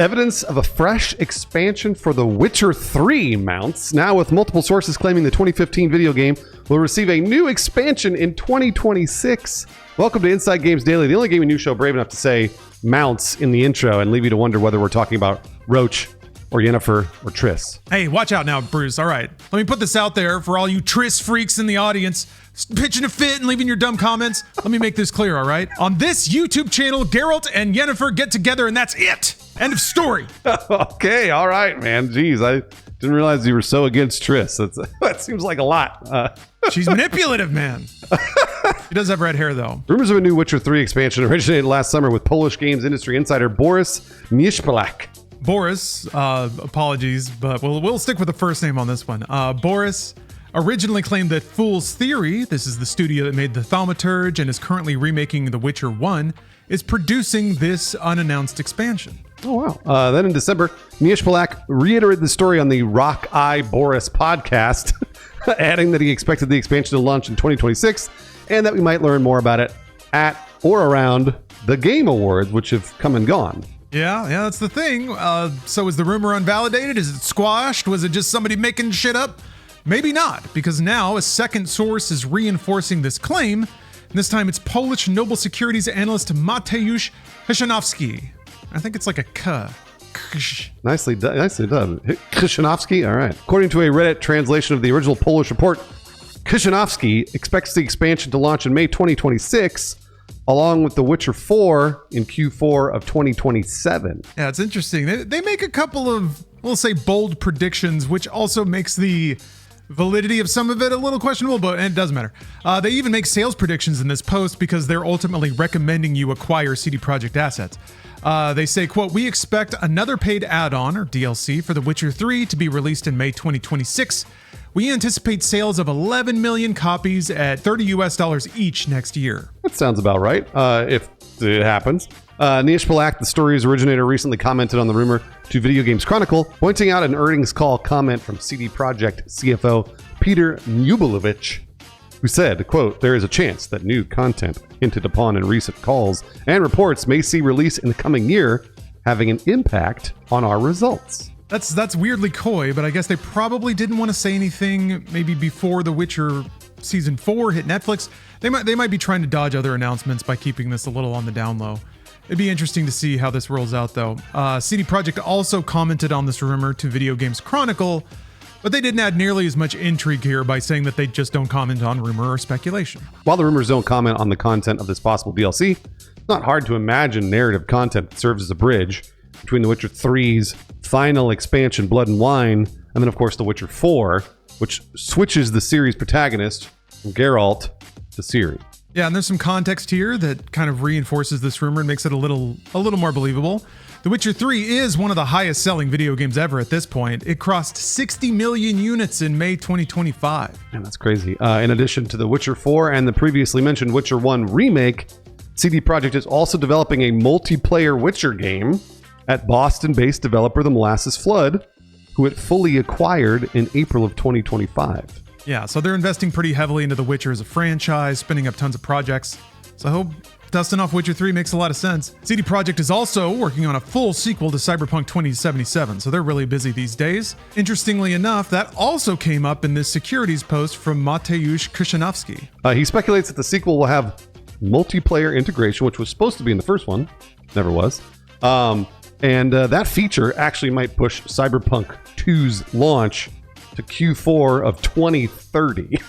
Evidence of a fresh expansion for The Witcher 3 mounts. Now, with multiple sources claiming the 2015 video game will receive a new expansion in 2026. Welcome to Inside Games Daily, the only gaming news show brave enough to say mounts in the intro and leave you to wonder whether we're talking about Roach or Yennefer or Triss. Hey, watch out now, Bruce. All right. Let me put this out there for all you Triss freaks in the audience, pitching a fit and leaving your dumb comments. Let me make this clear, all right? On this YouTube channel, Geralt and Yennefer get together and that's it. End of story. Okay, all right, man. Jeez, I didn't realize you were so against Triss. That seems like a lot. She's manipulative, man. She does have red hair, though. Rumors of a new Witcher 3 expansion originated last summer with Polish games industry insider Boris Mieszpalak. Boris, apologies, but we'll stick with the first name on this one. Boris originally claimed that Fool's Theory, this is the studio that made the Thaumaturge and is currently remaking The Witcher 1, is producing this unannounced expansion. Oh, wow. Then in December, Mieszpalak reiterated the story on the Rock Eye Boris podcast, adding that he expected the expansion to launch in 2026 and that we might learn more about it at or around the Game Awards, which have come and gone. Yeah, that's the thing. So is the rumor unvalidated? Is it squashed? Was it just somebody making shit up? Maybe not, because now a second source is reinforcing this claim. And this time it's Polish Noble Securities analyst Mateusz Krzyżanowski. I think it's like a K. Nicely done. Krzyżanowski? All right. According to a Reddit translation of the original Polish report, Krzyżanowski expects the expansion to launch in May 2026, along with The Witcher 4 in Q4 of 2027. Yeah, it's interesting. They make a couple of, we'll say, bold predictions, which also makes the validity of some of it a little questionable, but it doesn't matter. They even make sales predictions in this post because they're ultimately recommending you acquire CD Projekt assets. They say, quote, "We expect another paid add-on or DLC for The Witcher 3 to be released in May 2026. We anticipate sales of 11 million copies at $30 each next year." That sounds about right, if it happens. Mieszpalak, the story's originator, recently commented on the rumor to Video Games Chronicle, pointing out an earnings call comment from CD Projekt CFO Peter Newbolovich, who said, quote, "There is a chance that new content hinted upon in recent calls and reports may see release in the coming year, having an impact on our results." That's weirdly coy, but I guess they probably didn't want to say anything maybe before The Witcher Season 4 hit Netflix. They might be trying to dodge other announcements by keeping this a little on the down low. It'd be interesting to see how this rolls out, though. CD Projekt also commented on this rumor to Video Games Chronicle, but they didn't add nearly as much intrigue here by saying that they just don't comment on rumor or speculation. While the rumors don't comment on the content of this possible DLC, it's not hard to imagine narrative content that serves as a bridge between The Witcher 3's final expansion, Blood and Wine, and then, of course, The Witcher 4, which switches the series protagonist from Geralt to Ciri. Yeah, and there's some context here that kind of reinforces this rumor and makes it a little more believable. The Witcher 3 is one of the highest selling video games ever at this point. It crossed 60 million units in May 2025. Man, that's crazy. In addition to The Witcher 4 and the previously mentioned Witcher 1 remake, CD Projekt is also developing a multiplayer Witcher game at Boston-based developer The Molasses Flood, who it fully acquired in April of 2025. Yeah, so they're investing pretty heavily into The Witcher as a franchise, spinning up tons of projects. So I hope dusting off Witcher 3 makes a lot of sense. CD Projekt is also working on a full sequel to Cyberpunk 2077, so they're really busy these days. Interestingly enough, that also came up in this securities post from Mateusz Krzyżanowski. He speculates that the sequel will have multiplayer integration, which was supposed to be in the first one, never was. And that feature actually might push Cyberpunk 2's launch to Q4 of 2030.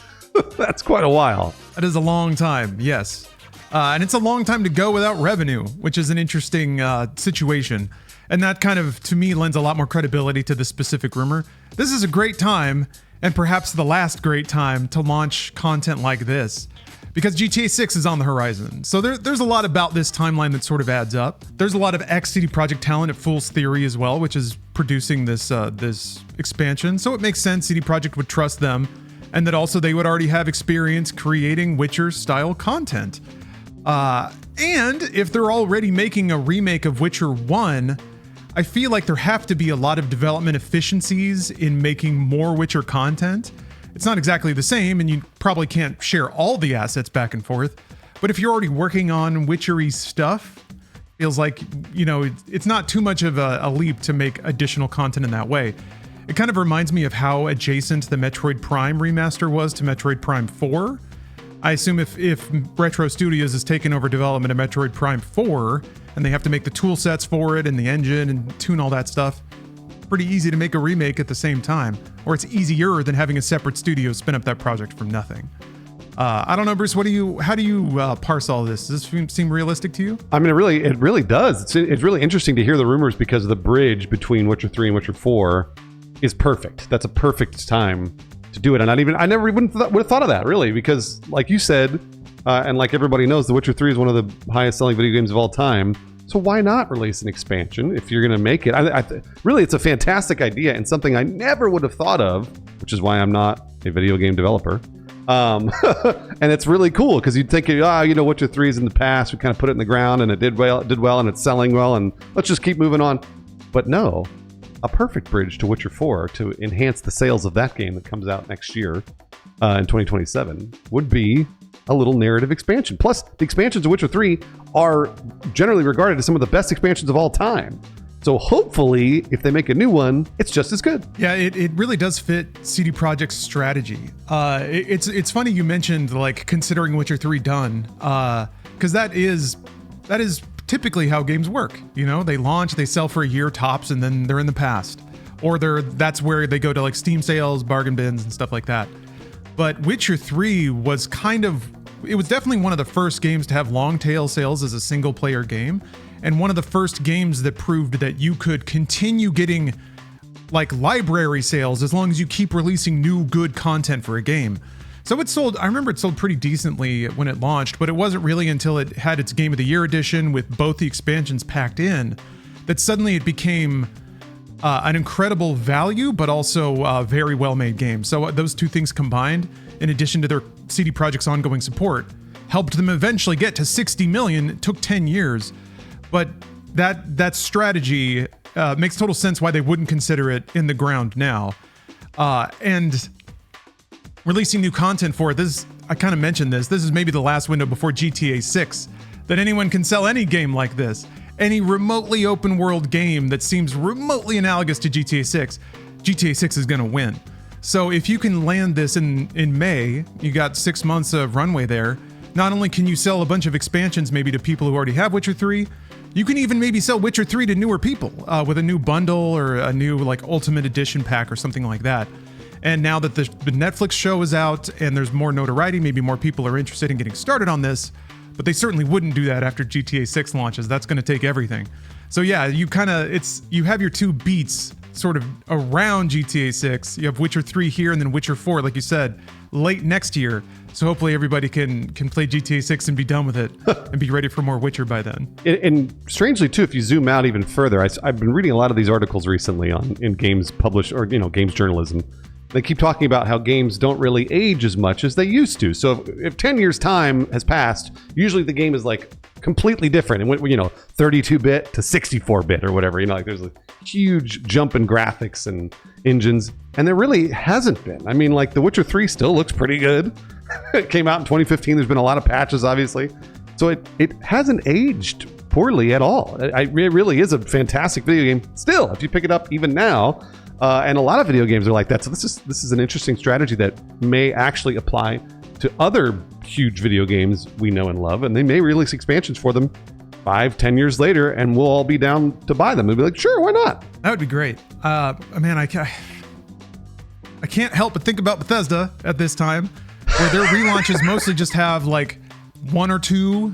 That's quite a while. That is a long time, yes. And it's a long time to go without revenue, which is an interesting situation. And that kind of, to me, lends a lot more credibility to the specific rumor. This is a great time, and perhaps the last great time, to launch content like this, because GTA 6 is on the horizon. So there's a lot about this timeline that sort of adds up. There's a lot of ex-CD Projekt talent at Fool's Theory as well, which is producing this expansion. So it makes sense CD Projekt would trust them, and that also they would already have experience creating Witcher-style content. And if they're already making a remake of Witcher 1, I feel like there have to be a lot of development efficiencies in making more Witcher content. It's not exactly the same, and you probably can't share all the assets back and forth. But if you're already working on Witchery stuff, feels like, it's not too much of a leap to make additional content in that way. It kind of reminds me of how adjacent the Metroid Prime remaster was to Metroid Prime 4. I assume if Retro Studios is taking over development of Metroid Prime 4 and they have to make the tool sets for it and the engine and tune all that stuff, pretty easy to make a remake at the same time, or it's easier than having a separate studio spin up that project from nothing. I don't know, Bruce. How do you parse all this? Does this seem realistic to you? I mean, it really does. It's really interesting to hear the rumors because the bridge between Witcher 3 and Witcher 4 is perfect. That's a perfect time to do it. And I never even would have thought of that, really, because like you said, and like everybody knows, The Witcher 3 is one of the highest selling video games of all time. So why not release an expansion if you're going to make it? Really, it's a fantastic idea and something I never would have thought of, which is why I'm not a video game developer. And it's really cool because you'd think, Witcher 3 is in the past. We kind of put it in the ground and it did well, and it's selling well, and let's just keep moving on. But no, a perfect bridge to Witcher 4 to enhance the sales of that game that comes out next year in 2027 would be a little narrative expansion. Plus, the expansions of Witcher 3 are generally regarded as some of the best expansions of all time. So hopefully, if they make a new one, it's just as good. Yeah, it really does fit CD Projekt's strategy. It's funny you mentioned like considering Witcher 3 done, because that is typically how games work. They launch, they sell for a year tops, and then they're in the past, or that's where they go to like Steam sales, bargain bins, and stuff like that. But Witcher 3 was definitely one of the first games to have long tail sales as a single player game. And one of the first games that proved that you could continue getting like library sales as long as you keep releasing new good content for a game. So I remember it sold pretty decently when it launched, but it wasn't really until it had its Game of the Year edition with both the expansions packed in that suddenly it became an incredible value, but also a very well-made game. So those two things combined, in addition to their CD Projekt's ongoing support, helped them eventually get to 60 million. It took 10 years. But that strategy makes total sense why they wouldn't consider it in the ground now. And releasing new content for it, I kind of mentioned this is maybe the last window before GTA 6 that anyone can sell any game like this. Any remotely open world game that seems remotely analogous to GTA 6, GTA 6 is going to win. So if you can land this in May, you got 6 months of runway there. Not only can you sell a bunch of expansions maybe to people who already have Witcher 3, you can even maybe sell Witcher 3 to newer people with a new bundle or a new like Ultimate Edition pack or something like that. And now that the Netflix show is out and there's more notoriety, maybe more people are interested in getting started on this, but they certainly wouldn't do that after GTA 6 launches. That's going to take everything. So yeah, you have your two beats sort of around GTA 6. You have Witcher 3 here and then Witcher 4, like you said, late next year. So hopefully everybody can play GTA 6 and be done with it and be ready for more Witcher by then. And strangely too, if you zoom out even further, I've been reading a lot of these articles recently in games published or games journalism. They keep talking about how games don't really age as much as they used to. So if 10 years time has passed, usually the game is like completely different. And 32-bit to 64-bit or whatever, like there's a huge jump in graphics and engines. And there really hasn't been. I mean, like The Witcher 3 still looks pretty good. It came out in 2015. There's been a lot of patches, obviously. So it hasn't aged poorly at all. It really is a fantastic video game. Still, if you pick it up even now, and a lot of video games are like that. So this is an interesting strategy that may actually apply to other huge video games we know and love, and they may release expansions for them 5-10 years later, and we'll all be down to buy them. We'll be like, sure, why not? That would be great. Man, I can't help but think about Bethesda at this time, where their relaunches mostly just have like one or two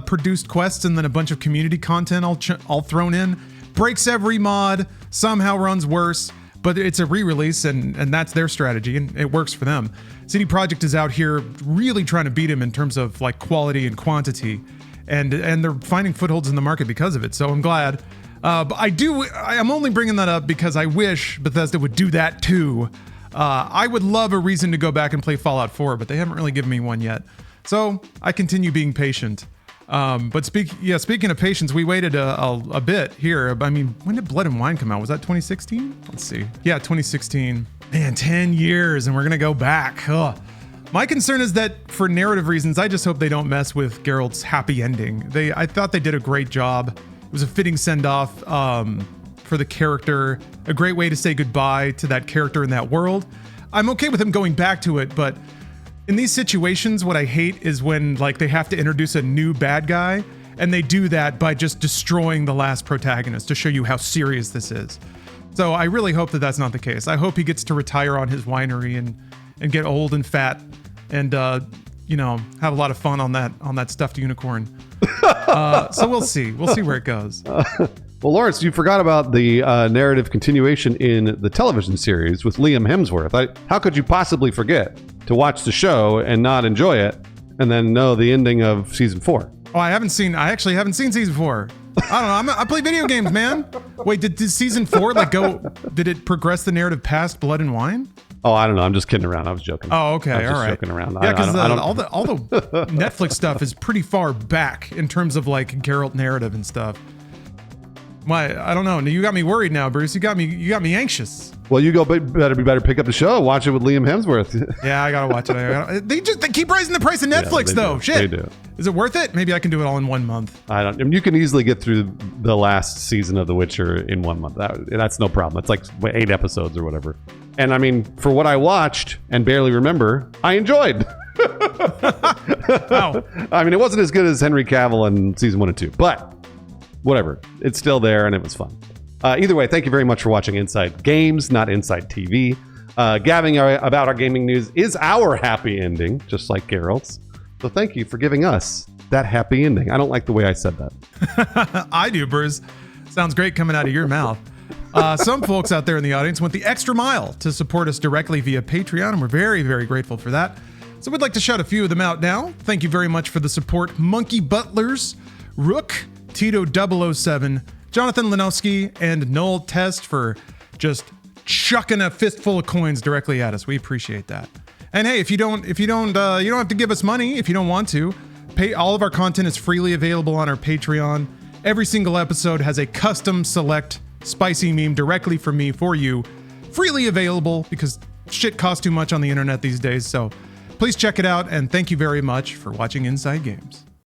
produced quests and then a bunch of community content all thrown in. Breaks every mod, somehow runs worse, but it's a re-release and that's their strategy and it works for them. CD Projekt is out here really trying to beat him in terms of like quality and quantity, and they're finding footholds in the market because of it. So I'm glad. But I'm only bringing that up because I wish Bethesda would do that too. I would love a reason to go back and play Fallout 4, but they haven't really given me one yet. So I continue being patient. But speaking of patience, we waited a bit here. I mean, when did Blood and Wine come out? Was that 2016? Let's see. Yeah, 2016. Man, 10 years and we're going to go back. Ugh. My concern is that for narrative reasons, I just hope they don't mess with Geralt's happy ending. I thought they did a great job. It was a fitting send-off for the character, a great way to say goodbye to that character in that world. I'm okay with him going back to it, but in these situations, what I hate is when like they have to introduce a new bad guy, and they do that by just destroying the last protagonist to show you how serious this is. So I really hope that that's not the case. I hope he gets to retire on his winery and get old and fat and have a lot of fun on that stuffed unicorn. So we'll see where it goes. Well, Lawrence, you forgot about the narrative continuation in the television series with Liam Hemsworth. How could you possibly forget to watch the show and not enjoy it and then know the ending of season 4? Oh, I actually haven't seen season 4. I don't know. I play video games, man. Wait, did season 4 did it progress the narrative past Blood and Wine? Oh, I don't know. I'm just kidding around. I was joking. Oh, okay. I was all just right. joking around. Yeah, because all the Netflix stuff is pretty far back in terms of like Geralt narrative and stuff. I don't know. You got me worried now, Bruce. You got me anxious. Well, you better pick up the show. Watch it with Liam Hemsworth. Yeah, I gotta watch it. They keep raising the price of Netflix though. Shit. They do. Is it worth it? Maybe I can do it all in 1 month. You can easily get through the last season of The Witcher in 1 month. That's no problem. It's like 8 episodes or whatever. And I mean, for what I watched and barely remember, I enjoyed. Wow. I mean, it wasn't as good as Henry Cavill in season 1 and 2, but whatever. It's still there and it was fun. Either way, thank you very much for watching Inside Games, not Inside TV. Gabbing about our gaming news is our happy ending, just like Geralt's. So thank you for giving us that happy ending. I don't like the way I said that. I do, Bruce. Sounds great coming out of your mouth. Some folks out there in the audience went the extra mile to support us directly via Patreon, and we're very, very grateful for that. So we'd like to shout a few of them out now. Thank you very much for the support. Monkey Butlers, Rook, Tito 007, Jonathan Lenowski, and Noel Test for just chucking a fistful of coins directly at us. We appreciate that. And hey, you don't have to give us money if you don't want to. All of our content is freely available on our Patreon. Every single episode has a custom select spicy meme directly from me for you, freely available because shit costs too much on the internet these days. So please check it out, and thank you very much for watching Inside Games.